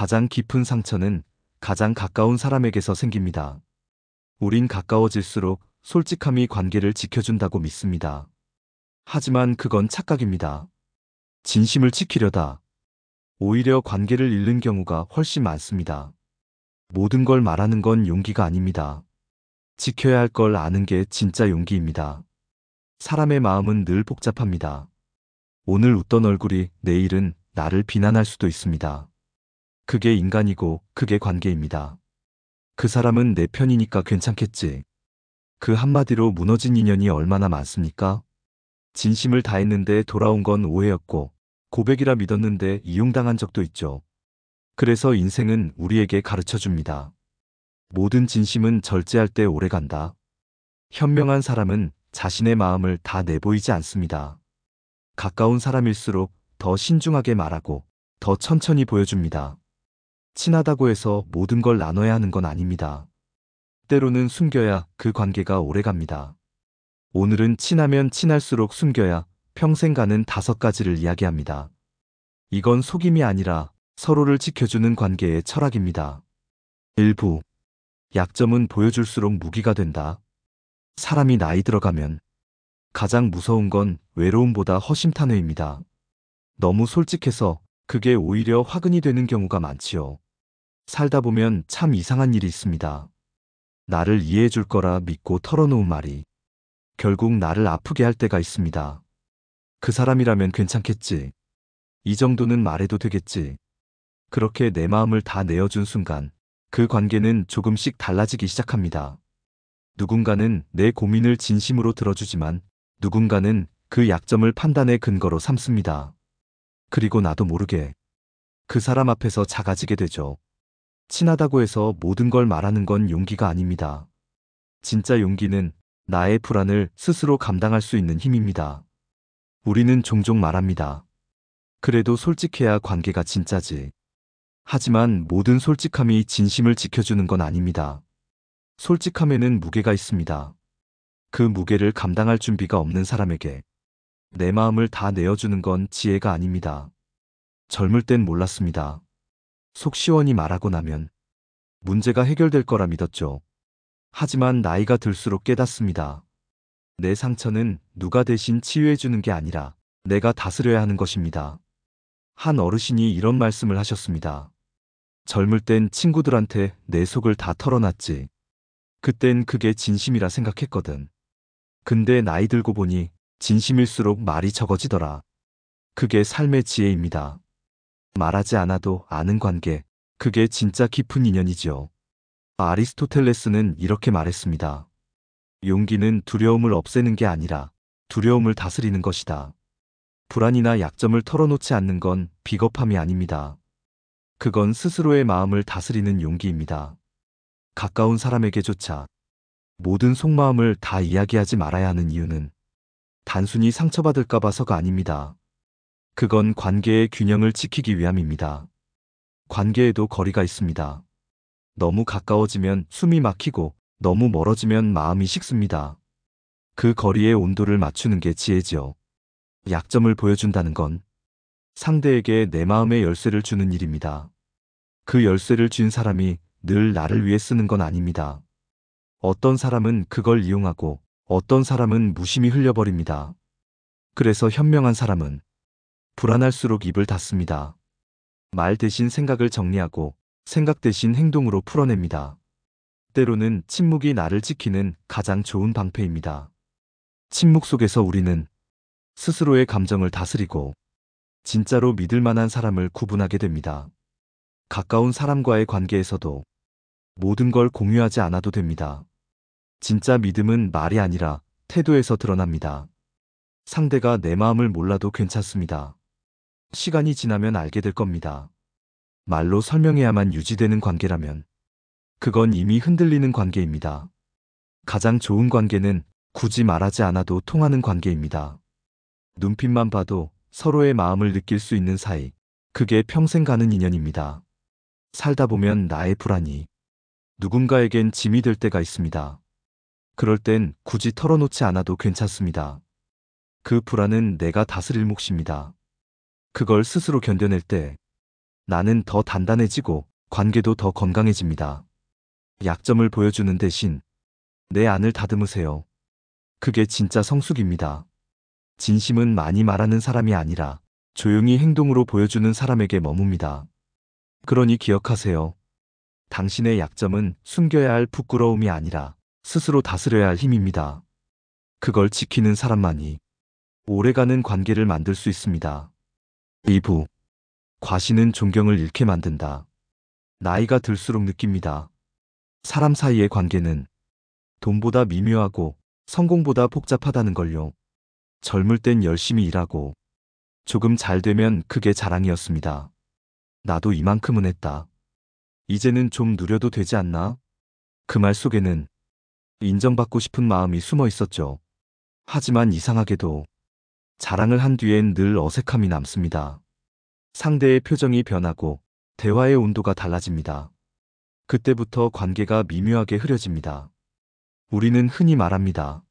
가장 깊은 상처는 가장 가까운 사람에게서 생깁니다. 우린 가까워질수록 솔직함이 관계를 지켜준다고 믿습니다. 하지만 그건 착각입니다. 진심을 지키려다 오히려 관계를 잃는 경우가 훨씬 많습니다. 모든 걸 말하는 건 용기가 아닙니다. 지켜야 할 걸 아는 게 진짜 용기입니다. 사람의 마음은 늘 복잡합니다. 오늘 웃던 얼굴이 내일은 나를 비난할 수도 있습니다. 그게 인간이고 그게 관계입니다. 그 사람은 내 편이니까 괜찮겠지. 그 한마디로 무너진 인연이 얼마나 많습니까? 진심을 다했는데 돌아온 건 오해였고 고백이라 믿었는데 이용당한 적도 있죠. 그래서 인생은 우리에게 가르쳐줍니다. 모든 진심은 절제할 때 오래간다. 현명한 사람은 자신의 마음을 다 내보이지 않습니다. 가까운 사람일수록 더 신중하게 말하고 더 천천히 보여줍니다. 친하다고 해서 모든 걸 나눠야 하는 건 아닙니다. 때로는 숨겨야 그 관계가 오래갑니다. 오늘은 친하면 친할수록 숨겨야 평생 가는 5가지를 이야기합니다. 이건 속임이 아니라 서로를 지켜주는 관계의 철학입니다. 일부 약점은 보여줄수록 무기가 된다. 사람이 나이 들어가면 가장 무서운 건 외로움보다 허심탄회입니다. 너무 솔직해서 그게 오히려 화근이 되는 경우가 많지요. 살다 보면 참 이상한 일이 있습니다. 나를 이해해 줄 거라 믿고 털어놓은 말이 결국 나를 아프게 할 때가 있습니다. 그 사람이라면 괜찮겠지. 이 정도는 말해도 되겠지. 그렇게 내 마음을 다 내어준 순간 그 관계는 조금씩 달라지기 시작합니다. 누군가는 내 고민을 진심으로 들어주지만 누군가는 그 약점을 판단의 근거로 삼습니다. 그리고 나도 모르게 그 사람 앞에서 작아지게 되죠. 친하다고 해서 모든 걸 말하는 건 용기가 아닙니다. 진짜 용기는 나의 불안을 스스로 감당할 수 있는 힘입니다. 우리는 종종 말합니다. 그래도 솔직해야 관계가 진짜지. 하지만 모든 솔직함이 진심을 지켜주는 건 아닙니다. 솔직함에는 무게가 있습니다. 그 무게를 감당할 준비가 없는 사람에게 내 마음을 다 내어주는 건 지혜가 아닙니다. 젊을 땐 몰랐습니다. 속 시원히 말하고 나면 문제가 해결될 거라 믿었죠. 하지만 나이가 들수록 깨닫습니다. 내 상처는 누가 대신 치유해주는 게 아니라 내가 다스려야 하는 것입니다. 한 어르신이 이런 말씀을 하셨습니다. 젊을 땐 친구들한테 내 속을 다 털어놨지. 그땐 그게 진심이라 생각했거든. 근데 나이 들고 보니 진심일수록 말이 적어지더라. 그게 삶의 지혜입니다. 말하지 않아도 아는 관계, 그게 진짜 깊은 인연이지요. 아리스토텔레스는 이렇게 말했습니다. 용기는 두려움을 없애는 게 아니라 두려움을 다스리는 것이다. 불안이나 약점을 털어놓지 않는 건 비겁함이 아닙니다. 그건 스스로의 마음을 다스리는 용기입니다. 가까운 사람에게조차 모든 속마음을 다 이야기하지 말아야 하는 이유는 단순히 상처받을까 봐서가 아닙니다. 그건 관계의 균형을 지키기 위함입니다. 관계에도 거리가 있습니다. 너무 가까워지면 숨이 막히고 너무 멀어지면 마음이 식습니다. 그 거리의 온도를 맞추는 게 지혜지요. 약점을 보여준다는 건 상대에게 내 마음의 열쇠를 주는 일입니다. 그 열쇠를 쥔 사람이 늘 나를 위해 쓰는 건 아닙니다. 어떤 사람은 그걸 이용하고 어떤 사람은 무심히 흘려버립니다. 그래서 현명한 사람은 불안할수록 입을 닫습니다. 말 대신 생각을 정리하고 생각 대신 행동으로 풀어냅니다. 때로는 침묵이 나를 지키는 가장 좋은 방패입니다. 침묵 속에서 우리는 스스로의 감정을 다스리고 진짜로 믿을 만한 사람을 구분하게 됩니다. 가까운 사람과의 관계에서도 모든 걸 공유하지 않아도 됩니다. 진짜 믿음은 말이 아니라 태도에서 드러납니다. 상대가 내 마음을 몰라도 괜찮습니다. 시간이 지나면 알게 될 겁니다. 말로 설명해야만 유지되는 관계라면 그건 이미 흔들리는 관계입니다. 가장 좋은 관계는 굳이 말하지 않아도 통하는 관계입니다. 눈빛만 봐도 서로의 마음을 느낄 수 있는 사이, 그게 평생 가는 인연입니다. 살다 보면 나의 불안이 누군가에겐 짐이 될 때가 있습니다. 그럴 땐 굳이 털어놓지 않아도 괜찮습니다. 그 불안은 내가 다스릴 몫입니다. 그걸 스스로 견뎌낼 때 나는 더 단단해지고 관계도 더 건강해집니다. 약점을 보여주는 대신 내 안을 다듬으세요. 그게 진짜 성숙입니다. 진심은 많이 말하는 사람이 아니라 조용히 행동으로 보여주는 사람에게 머뭅니다. 그러니 기억하세요. 당신의 약점은 숨겨야 할 부끄러움이 아니라 스스로 다스려야 할 힘입니다. 그걸 지키는 사람만이 오래가는 관계를 만들 수 있습니다. 2부. 과시는 존경을 잃게 만든다. 나이가 들수록 느낍니다. 사람 사이의 관계는 돈보다 미묘하고 성공보다 복잡하다는 걸요. 젊을 땐 열심히 일하고 조금 잘 되면 그게 자랑이었습니다. 나도 이만큼은 했다. 이제는 좀 누려도 되지 않나? 그 말 속에는 인정받고 싶은 마음이 숨어 있었죠. 하지만 이상하게도 자랑을 한 뒤엔 늘 어색함이 남습니다. 상대의 표정이 변하고 대화의 온도가 달라집니다. 그때부터 관계가 미묘하게 흐려집니다. 우리는 흔히 말합니다.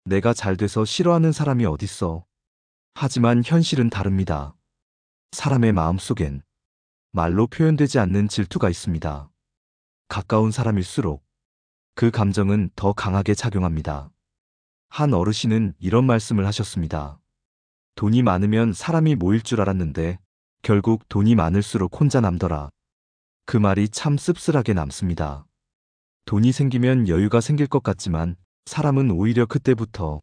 내가 잘 돼서 싫어하는 사람이 어딨어. 하지만 현실은 다릅니다. 사람의 마음속엔 말로 표현되지 않는 질투가 있습니다. 가까운 사람일수록 그 감정은 더 강하게 작용합니다. 한 어르신은 이런 말씀을 하셨습니다. 돈이 많으면 사람이 모일 줄 알았는데 결국 돈이 많을수록 혼자 남더라. 그 말이 참 씁쓸하게 남습니다. 돈이 생기면 여유가 생길 것 같지만 사람은 오히려 그때부터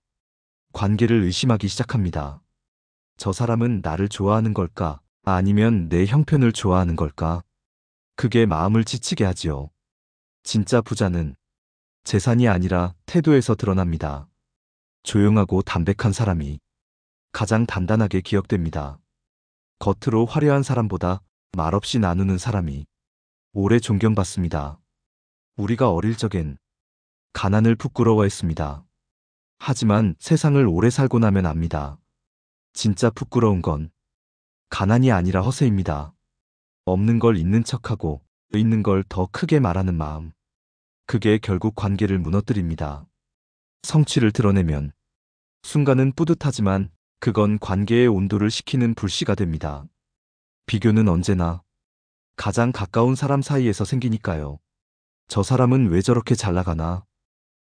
관계를 의심하기 시작합니다. 저 사람은 나를 좋아하는 걸까? 아니면 내 형편을 좋아하는 걸까? 그게 마음을 지치게 하지요. 진짜 부자는 재산이 아니라 태도에서 드러납니다. 조용하고 담백한 사람이 가장 단단하게 기억됩니다. 겉으로 화려한 사람보다 말없이 나누는 사람이 오래 존경받습니다. 우리가 어릴 적엔 가난을 부끄러워했습니다. 하지만 세상을 오래 살고 나면 압니다. 진짜 부끄러운 건 가난이 아니라 허세입니다. 없는 걸 있는 척하고 있는 걸 더 크게 말하는 마음. 그게 결국 관계를 무너뜨립니다. 성취를 드러내면 순간은 뿌듯하지만 그건 관계의 온도를 식히는 불씨가 됩니다. 비교는 언제나 가장 가까운 사람 사이에서 생기니까요. 저 사람은 왜 저렇게 잘 나가나?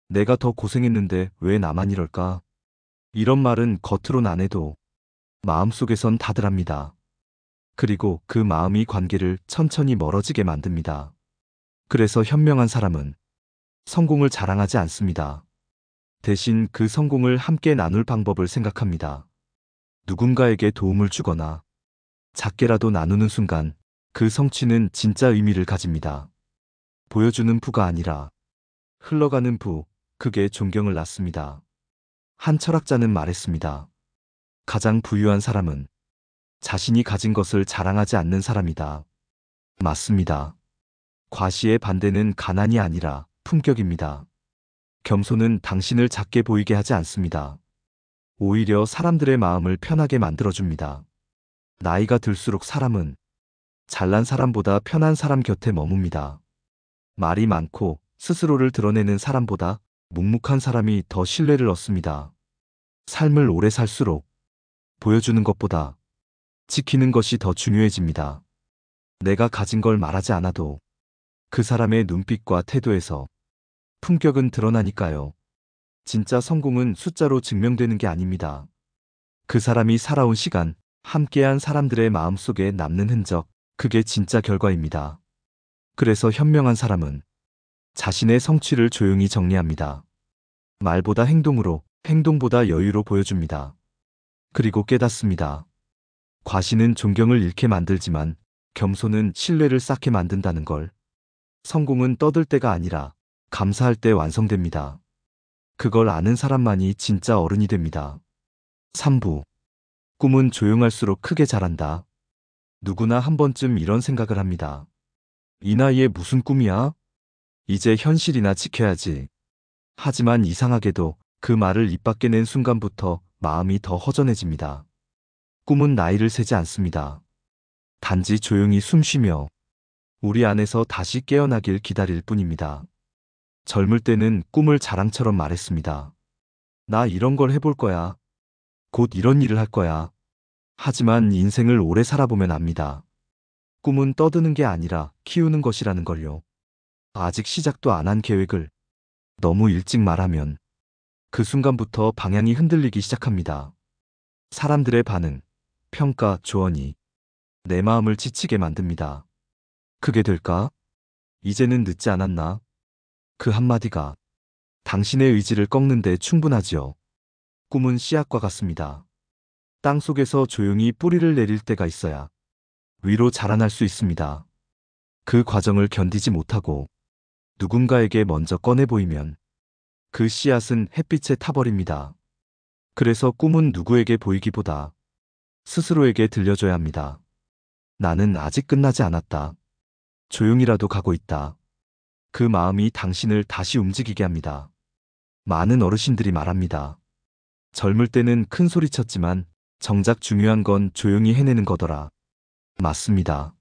내가 더 고생했는데 왜 나만 이럴까? 이런 말은 겉으론 안 해도 마음속에선 다들 합니다. 그리고 그 마음이 관계를 천천히 멀어지게 만듭니다. 그래서 현명한 사람은 성공을 자랑하지 않습니다. 대신 그 성공을 함께 나눌 방법을 생각합니다. 누군가에게 도움을 주거나 작게라도 나누는 순간 그 성취는 진짜 의미를 가집니다. 보여주는 부가 아니라 흘러가는 부, 그게 존경을 낳습니다. 한 철학자는 말했습니다. 가장 부유한 사람은 자신이 가진 것을 자랑하지 않는 사람이다. 맞습니다. 과시의 반대는 가난이 아니라 품격입니다. 겸손은 당신을 작게 보이게 하지 않습니다. 오히려 사람들의 마음을 편하게 만들어줍니다. 나이가 들수록 사람은 잘난 사람보다 편한 사람 곁에 머뭅니다. 말이 많고 스스로를 드러내는 사람보다 묵묵한 사람이 더 신뢰를 얻습니다. 삶을 오래 살수록 보여주는 것보다 지키는 것이 더 중요해집니다. 내가 가진 걸 말하지 않아도 그 사람의 눈빛과 태도에서 품격은 드러나니까요. 진짜 성공은 숫자로 증명되는 게 아닙니다. 그 사람이 살아온 시간, 함께한 사람들의 마음속에 남는 흔적, 그게 진짜 결과입니다. 그래서 현명한 사람은 자신의 성취를 조용히 정리합니다. 말보다 행동으로, 행동보다 여유로 보여줍니다. 그리고 깨닫습니다. 과시는 존경을 잃게 만들지만 겸손은 신뢰를 쌓게 만든다는 걸. 성공은 떠들 때가 아니라 감사할 때 완성됩니다. 그걸 아는 사람만이 진짜 어른이 됩니다. 3부. 꿈은 조용할수록 크게 자란다. 누구나 한 번쯤 이런 생각을 합니다. 이 나이에 무슨 꿈이야? 이제 현실이나 지켜야지. 하지만 이상하게도 그 말을 입 밖에 낸 순간부터 마음이 더 허전해집니다. 꿈은 나이를 세지 않습니다. 단지 조용히 숨쉬며 우리 안에서 다시 깨어나길 기다릴 뿐입니다. 젊을 때는 꿈을 자랑처럼 말했습니다. 나 이런 걸 해볼 거야. 곧 이런 일을 할 거야. 하지만 인생을 오래 살아보면 압니다. 꿈은 떠드는 게 아니라 키우는 것이라는 걸요. 아직 시작도 안 한 계획을 너무 일찍 말하면 그 순간부터 방향이 흔들리기 시작합니다. 사람들의 반응, 평가, 조언이 내 마음을 지치게 만듭니다. 그게 될까? 이제는 늦지 않았나? 그 한마디가 당신의 의지를 꺾는데 충분하지요. 꿈은 씨앗과 같습니다. 땅 속에서 조용히 뿌리를 내릴 때가 있어야 위로 자라날 수 있습니다. 그 과정을 견디지 못하고 누군가에게 먼저 꺼내 보이면 그 씨앗은 햇빛에 타버립니다. 그래서 꿈은 누구에게 보이기보다 스스로에게 들려줘야 합니다. 나는 아직 끝나지 않았다. 조용히라도 가고 있다. 그 마음이 당신을 다시 움직이게 합니다. 많은 어르신들이 말합니다. 젊을 때는 큰 소리 쳤지만 정작 중요한 건 조용히 해내는 거더라. 맞습니다.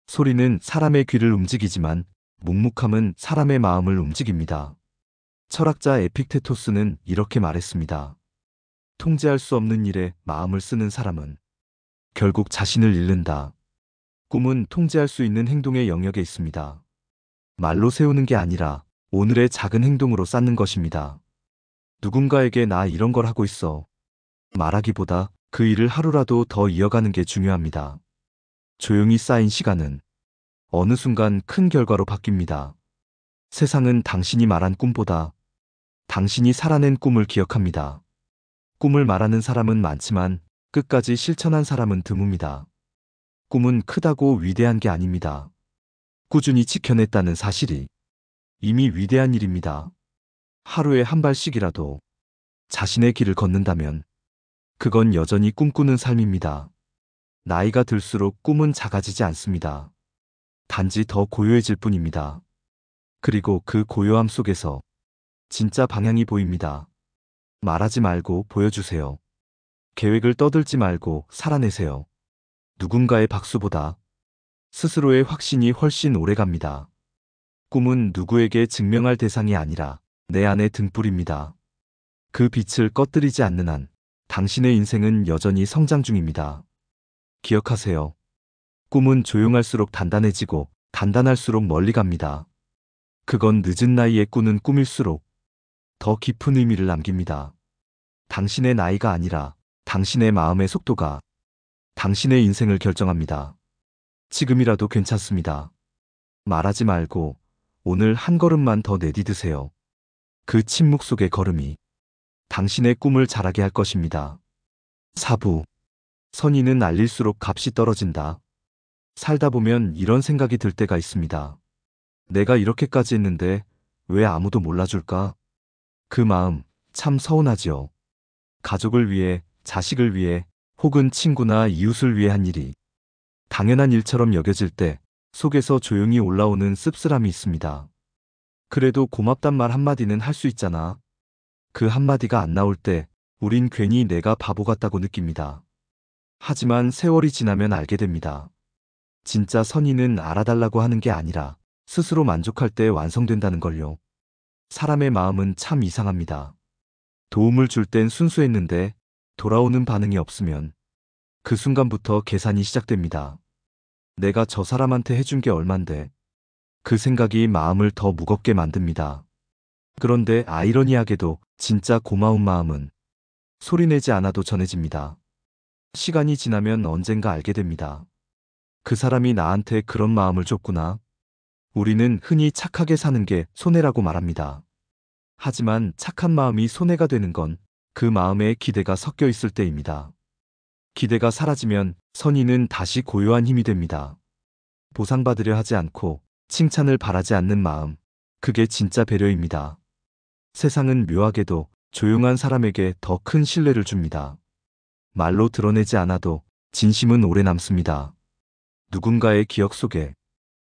소리는 사람의 귀를 움직이지만 묵묵함은 사람의 마음을 움직입니다. 철학자 에픽테토스는 이렇게 말했습니다. 통제할 수 없는 일에 마음을 쓰는 사람은 결국 자신을 잃는다. 꿈은 통제할 수 있는 행동의 영역에 있습니다. 말로 세우는 게 아니라 오늘의 작은 행동으로 쌓는 것입니다. 누군가에게 나 이런 걸 하고 있어. 말하기보다 그 일을 하루라도 더 이어가는 게 중요합니다. 조용히 쌓인 시간은 어느 순간 큰 결과로 바뀝니다. 세상은 당신이 말한 꿈보다 당신이 살아낸 꿈을 기억합니다. 꿈을 말하는 사람은 많지만 끝까지 실천한 사람은 드뭅니다. 꿈은 크다고 위대한 게 아닙니다. 꾸준히 지켜냈다는 사실이 이미 위대한 일입니다. 하루에 한 발씩이라도 자신의 길을 걷는다면 그건 여전히 꿈꾸는 삶입니다. 나이가 들수록 꿈은 작아지지 않습니다. 단지 더 고요해질 뿐입니다. 그리고 그 고요함 속에서 진짜 방향이 보입니다. 말하지 말고 보여주세요. 계획을 떠들지 말고 살아내세요. 누군가의 박수보다 스스로의 확신이 훨씬 오래갑니다. 꿈은 누구에게 증명할 대상이 아니라 내 안의 등불입니다. 그 빛을 꺼뜨리지 않는 한 당신의 인생은 여전히 성장 중입니다. 기억하세요. 꿈은 조용할수록 단단해지고 단단할수록 멀리 갑니다. 그건 늦은 나이에 꾸는 꿈일수록 더 깊은 의미를 남깁니다. 당신의 나이가 아니라 당신의 마음의 속도가 당신의 인생을 결정합니다. 지금이라도 괜찮습니다. 말하지 말고 오늘 한 걸음만 더 내디드세요. 그 침묵 속의 걸음이 당신의 꿈을 자라게 할 것입니다. 사부. 선의는 알릴수록 값이 떨어진다. 살다 보면 이런 생각이 들 때가 있습니다. 내가 이렇게까지 했는데 왜 아무도 몰라줄까? 그 마음 참 서운하지요. 가족을 위해, 자식을 위해, 혹은 친구나 이웃을 위해 한 일이 당연한 일처럼 여겨질 때 속에서 조용히 올라오는 씁쓸함이 있습니다. 그래도 고맙단 말 한마디는 할 수 있잖아. 그 한마디가 안 나올 때 우린 괜히 내가 바보 같다고 느낍니다. 하지만 세월이 지나면 알게 됩니다. 진짜 선의는 알아달라고 하는 게 아니라 스스로 만족할 때 완성된다는 걸요. 사람의 마음은 참 이상합니다. 도움을 줄 땐 순수했는데 돌아오는 반응이 없으면 그 순간부터 계산이 시작됩니다. 내가 저 사람한테 해준 게 얼만데. 그 생각이 마음을 더 무겁게 만듭니다. 그런데 아이러니하게도 진짜 고마운 마음은 소리내지 않아도 전해집니다. 시간이 지나면 언젠가 알게 됩니다. 그 사람이 나한테 그런 마음을 줬구나. 우리는 흔히 착하게 사는 게 손해라고 말합니다. 하지만 착한 마음이 손해가 되는 건 그 마음에 기대가 섞여 있을 때입니다. 기대가 사라지면 선의는 다시 고요한 힘이 됩니다. 보상받으려 하지 않고 칭찬을 바라지 않는 마음, 그게 진짜 배려입니다. 세상은 묘하게도 조용한 사람에게 더 큰 신뢰를 줍니다. 말로 드러내지 않아도 진심은 오래 남습니다. 누군가의 기억 속에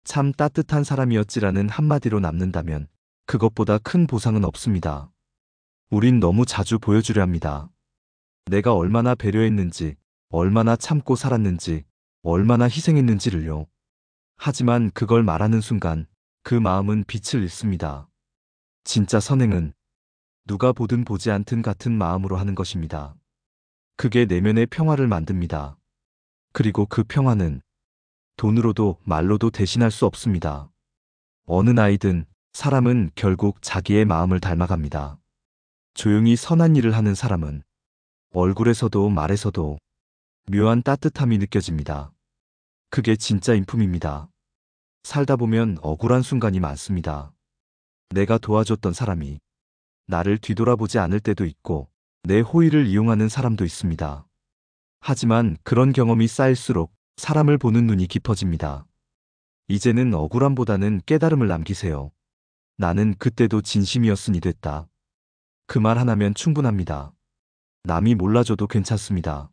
참 따뜻한 사람이었지라는 한마디로 남는다면 그것보다 큰 보상은 없습니다. 우린 너무 자주 보여주려 합니다. 내가 얼마나 배려했는지, 얼마나 참고 살았는지, 얼마나 희생했는지를요. 하지만 그걸 말하는 순간 그 마음은 빛을 잃습니다. 진짜 선행은 누가 보든 보지 않든 같은 마음으로 하는 것입니다. 그게 내면의 평화를 만듭니다. 그리고 그 평화는 돈으로도 말로도 대신할 수 없습니다. 어느 나이든 사람은 결국 자기의 마음을 닮아갑니다. 조용히 선한 일을 하는 사람은 얼굴에서도 말에서도 묘한 따뜻함이 느껴집니다. 그게 진짜 인품입니다. 살다 보면 억울한 순간이 많습니다. 내가 도와줬던 사람이 나를 뒤돌아보지 않을 때도 있고 내 호의를 이용하는 사람도 있습니다. 하지만 그런 경험이 쌓일수록 사람을 보는 눈이 깊어집니다. 이제는 억울함보다는 깨달음을 남기세요. 나는 그때도 진심이었으니 됐다. 그 말 하나면 충분합니다. 남이 몰라줘도 괜찮습니다.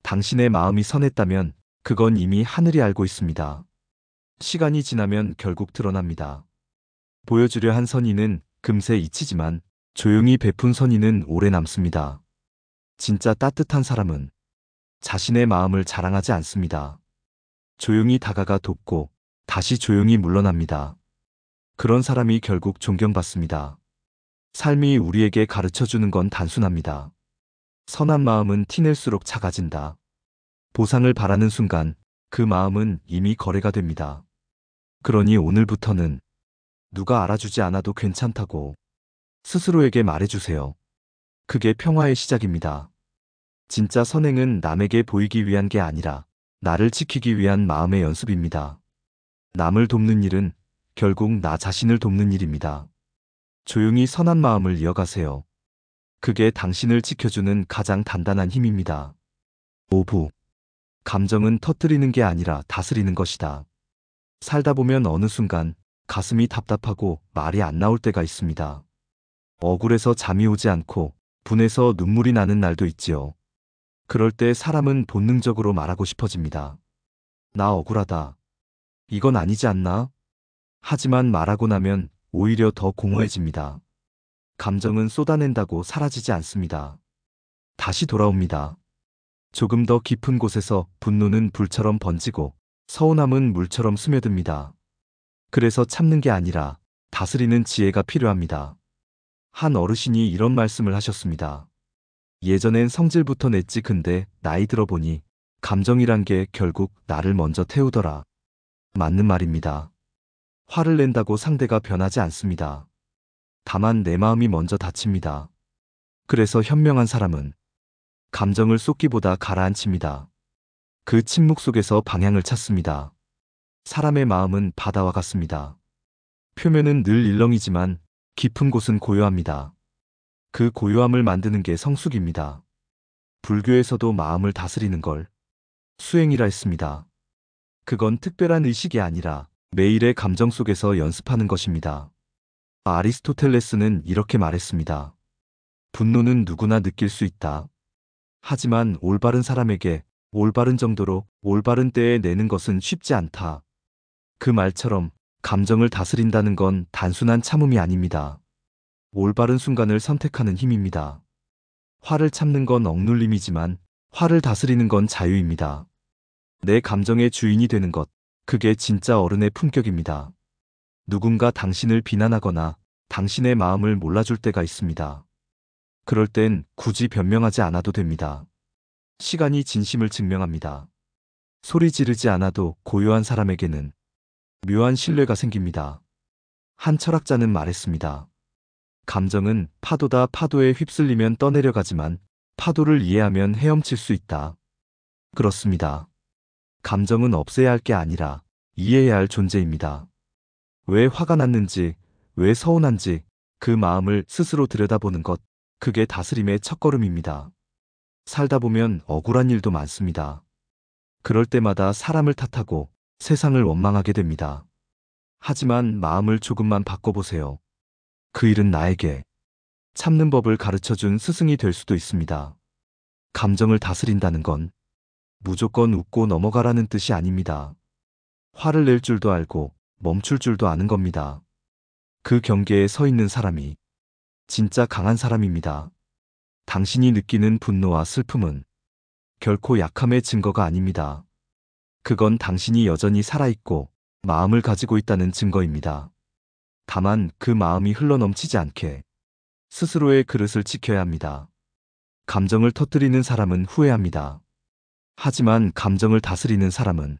당신의 마음이 선했다면 그건 이미 하늘이 알고 있습니다. 시간이 지나면 결국 드러납니다. 보여주려 한 선의는 금세 잊히지만 조용히 베푼 선의는 오래 남습니다. 진짜 따뜻한 사람은 자신의 마음을 자랑하지 않습니다. 조용히 다가가 돕고 다시 조용히 물러납니다. 그런 사람이 결국 존경받습니다. 삶이 우리에게 가르쳐주는 건 단순합니다. 선한 마음은 티낼수록 작아진다. 보상을 바라는 순간 그 마음은 이미 거래가 됩니다. 그러니 오늘부터는 누가 알아주지 않아도 괜찮다고 스스로에게 말해주세요. 그게 평화의 시작입니다. 진짜 선행은 남에게 보이기 위한 게 아니라 나를 지키기 위한 마음의 연습입니다. 남을 돕는 일은 결국 나 자신을 돕는 일입니다. 조용히 선한 마음을 이어가세요. 그게 당신을 지켜주는 가장 단단한 힘입니다. 5부. 감정은 터뜨리는 게 아니라 다스리는 것이다. 살다 보면 어느 순간 가슴이 답답하고 말이 안 나올 때가 있습니다. 억울해서 잠이 오지 않고 분해서 눈물이 나는 날도 있지요. 그럴 때 사람은 본능적으로 말하고 싶어집니다. 나 억울하다. 이건 아니지 않나? 하지만 말하고 나면 오히려 더 공허해집니다. 감정은 쏟아낸다고 사라지지 않습니다. 다시 돌아옵니다. 조금 더 깊은 곳에서 분노는 불처럼 번지고 서운함은 물처럼 스며듭니다. 그래서 참는 게 아니라 다스리는 지혜가 필요합니다. 한 어르신이 이런 말씀을 하셨습니다. 예전엔 성질부터 냈지 근데 나이 들어보니 감정이란 게 결국 나를 먼저 태우더라. 맞는 말입니다. 화를 낸다고 상대가 변하지 않습니다. 다만 내 마음이 먼저 다칩니다. 그래서 현명한 사람은 감정을 쏟기보다 가라앉힙니다. 그 침묵 속에서 방향을 찾습니다. 사람의 마음은 바다와 같습니다. 표면은 늘 일렁이지만 깊은 곳은 고요합니다. 그 고요함을 만드는 게 성숙입니다. 불교에서도 마음을 다스리는 걸 수행이라 했습니다. 그건 특별한 의식이 아니라 매일의 감정 속에서 연습하는 것입니다. 아리스토텔레스는 이렇게 말했습니다. 분노는 누구나 느낄 수 있다. 하지만 올바른 사람에게 올바른 정도로 올바른 때에 내는 것은 쉽지 않다. 그 말처럼 감정을 다스린다는 건 단순한 참음이 아닙니다. 올바른 순간을 선택하는 힘입니다. 화를 참는 건 억눌림이지만 화를 다스리는 건 자유입니다. 내 감정의 주인이 되는 것, 그게 진짜 어른의 품격입니다. 누군가 당신을 비난하거나 당신의 마음을 몰라줄 때가 있습니다. 그럴 땐 굳이 변명하지 않아도 됩니다. 시간이 진심을 증명합니다. 소리 지르지 않아도 고요한 사람에게는 묘한 신뢰가 생깁니다. 한 철학자는 말했습니다. 감정은 파도다. 파도에 휩쓸리면 떠내려가지만 파도를 이해하면 헤엄칠 수 있다. 그렇습니다. 감정은 없애야 할 게 아니라 이해해야 할 존재입니다. 왜 화가 났는지, 왜 서운한지 그 마음을 스스로 들여다보는 것, 그게 다스림의 첫걸음입니다. 살다 보면 억울한 일도 많습니다. 그럴 때마다 사람을 탓하고 세상을 원망하게 됩니다. 하지만 마음을 조금만 바꿔보세요. 그 일은 나에게 참는 법을 가르쳐준 스승이 될 수도 있습니다. 감정을 다스린다는 건 무조건 웃고 넘어가라는 뜻이 아닙니다. 화를 낼 줄도 알고 멈출 줄도 아는 겁니다. 그 경계에 서 있는 사람이 진짜 강한 사람입니다. 당신이 느끼는 분노와 슬픔은 결코 약함의 증거가 아닙니다. 그건 당신이 여전히 살아있고 마음을 가지고 있다는 증거입니다. 다만 그 마음이 흘러넘치지 않게 스스로의 그릇을 지켜야 합니다. 감정을 터뜨리는 사람은 후회합니다. 하지만 감정을 다스리는 사람은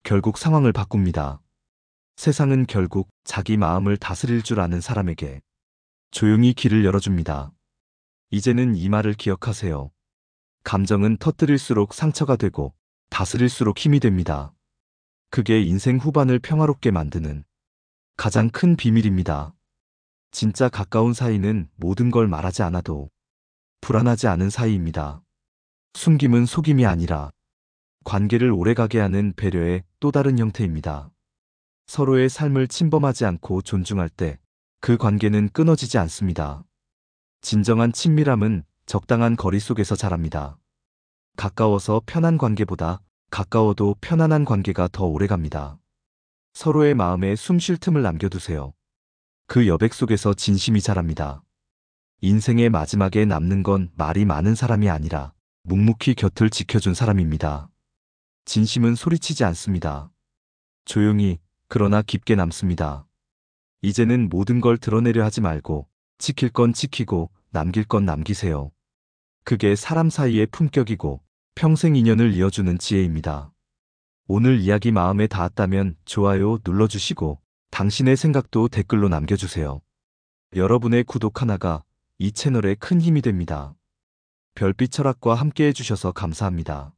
결국 상황을 바꿉니다. 세상은 결국 자기 마음을 다스릴 줄 아는 사람에게 조용히 길을 열어줍니다. 이제는 이 말을 기억하세요. 감정은 터뜨릴수록 상처가 되고 다스릴수록 힘이 됩니다. 그게 인생 후반을 평화롭게 만드는 가장 큰 비밀입니다. 진짜 가까운 사이는 모든 걸 말하지 않아도 불안하지 않은 사이입니다. 숨김은 속임이 아니라 관계를 오래가게 하는 배려의 또 다른 형태입니다. 서로의 삶을 침범하지 않고 존중할 때 그 관계는 끊어지지 않습니다. 진정한 친밀함은 적당한 거리 속에서 자랍니다. 가까워서 편한 관계보다 가까워도 편안한 관계가 더 오래갑니다. 서로의 마음에 숨 쉴 틈을 남겨두세요. 그 여백 속에서 진심이 자랍니다. 인생의 마지막에 남는 건 말이 많은 사람이 아니라 묵묵히 곁을 지켜준 사람입니다. 진심은 소리치지 않습니다. 조용히, 그러나 깊게 남습니다. 이제는 모든 걸 드러내려 하지 말고 지킬 건 지키고 남길 건 남기세요. 그게 사람 사이의 품격이고 평생 인연을 이어주는 지혜입니다. 오늘 이야기 마음에 닿았다면 좋아요 눌러주시고 당신의 생각도 댓글로 남겨주세요. 여러분의 구독 하나가 이 채널에 큰 힘이 됩니다. 별빛 철학과 함께 해주셔서 감사합니다.